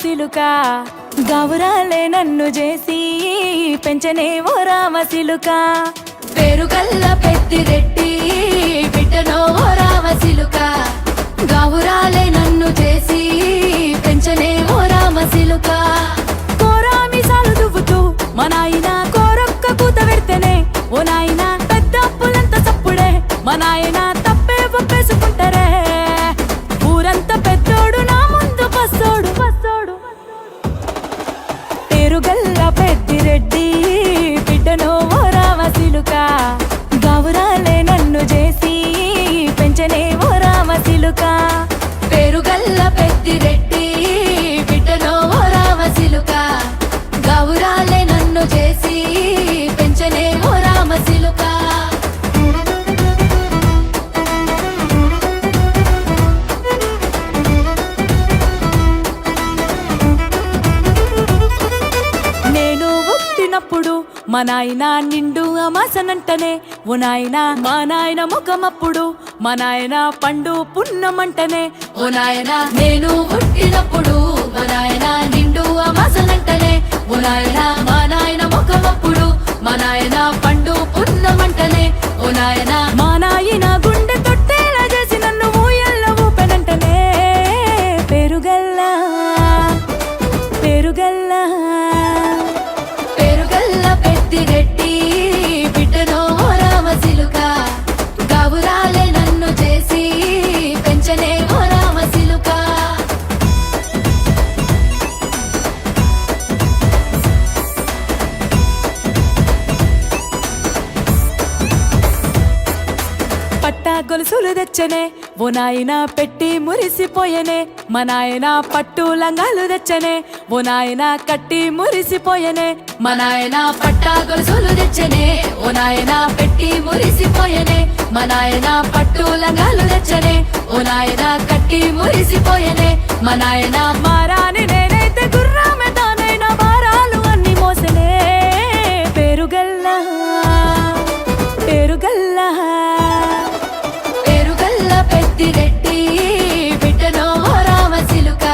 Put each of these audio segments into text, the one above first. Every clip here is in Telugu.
రామసిలుక గౌరాలే నన్ను చేసి పెంచనే ఓ రామసిలుక పేరుగల్ల పెద్దిరెడ్డి బిడ్డనో ఓ రామసిలుక గౌరాలే నన్ను చేసి పెంచనే ఓ రామసిలుక కోరామిసాలు దువ్వుతూ మా నాయన కోరొక్క కూత పెడితేనే ఓ నాయన పెద్ద అప్పులంత సప్పుడే మా నాయన తప్పే ఒప్పేసుకుంటారే ఊరంతా పెద్దోడు నా ముందు పస్సోడు పస్సోడు పేరుగల్ల పెద్దిరెడ్డి బిడ్డనో ఓ రామసిలుక గౌరాలే నన్ను చేసి పెంచనే ఓ రామసిలుక పేరుగల్ల పెద్దిరెడ్డి బిడ్డనో ఓ రామసిలుక గౌరాలే నన్ను చేసి పెంచనే ఓ రామసిలుక నేను పుట్టినప్పుడు మా నాయన నిండు అమాసనంటనే ఓ నాయన మా నాయన ముఖమప్పుడు మా నాయన పండు పున్నమంటనే ఓ నాయనా నేను పుట్టినప్పుడు మా నాయన నిండు అమాసనంటనే ఓ నాయనా మా నాయన ముఖమప్పుడు మా నాయన పండు పున్నమంటనే ఓ నాయనా మా నాయన గుండె తొట్టేలా చేసి నన్ను ఊయల్ల ఊపెనంటనే పేరుగల్లా పేరుగల్లా పేరుగల్ల పెద్దిరెడ్డి బిడ్డనో ఓ రామసిలుక గౌరాలే నన్ను చేసి పెంచనే ఓ రామసిలుక పట్టా గొలుసులు తెచ్చనే ఓ నాయన పెట్టి మురిసిపోయనే మా నాయన పట్టు లంగాలు తెచ్చనే ఓ నాయన కట్టి మురిసిపోయనే మా నాయన పట్టా గొలుసులు తెచ్చనే ఓ నాయన పెట్టి మురిసిపోయనే మా నాయన పట్టు లంగాలు తెచ్చనే ఓ నాయన కట్టి మురిసిపోయనే మా నాయన మారాని నేనైతే గుర్రామె తానైనా భారాలు అన్ని మోసనే పేరుగల్లా పేరుగల్లా పేరుగల్ల పెద్దిరెడ్డి బిడ్డనో ఓ రామసిలుక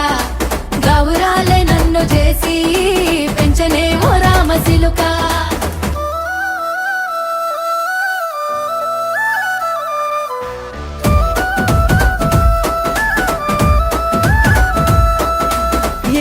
గౌరాలే నన్ను చేసి పెంచనే ఓ రామసిలుక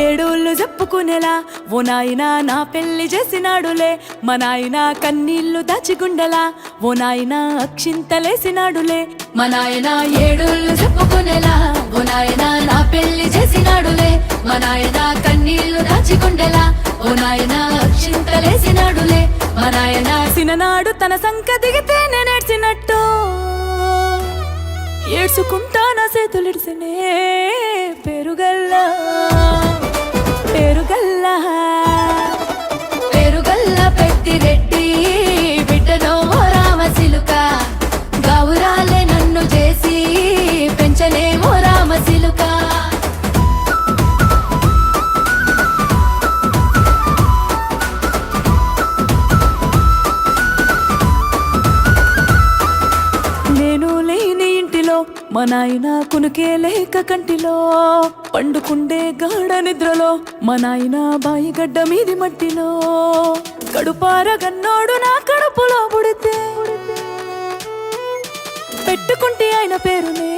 ఏడోళ్ళు చెప్పుకునేలా ఓ నాయన నా పెళ్లి చేసినాడులే మా నాయన కన్నీళ్లు దాచిగుండలా ఓ నాయన అక్షింతలేసినాడులే మా నాయన ఏడుళ్ళు చెప్పుకునేలా ఓ నాయన నా పెళ్లి చేసినాడులే మా నాయన కన్నీళ్లు దాచికుండేలా ఓ నాయన అక్షింతలేసినాడులే మా నాయన సిననాడు తన సంక దిగితే నేనేడ్చినట్టు ఏడ్చుకుంటా నా చేతులిడిసినే పేరుగల్లా పేరుగల్లా పేరుగల్ల పెద్దిరెడ్డి బిడ్డనో ఓ రామసిలుక గౌరాలే నన్ను చేసి పెంచనే ఓ రామసిలుక నేను లేని ఇంటిలో మా నాయన కునుకే లేక కంటిలో పండుకుండే గాఢ నిద్రలో మా నాయన బాయిగడ్డ మీది మట్టిలో కడుపార గన్నోడు నా కడుపులో పుడితే పెట్టుకుంటే ఆయన పేరునే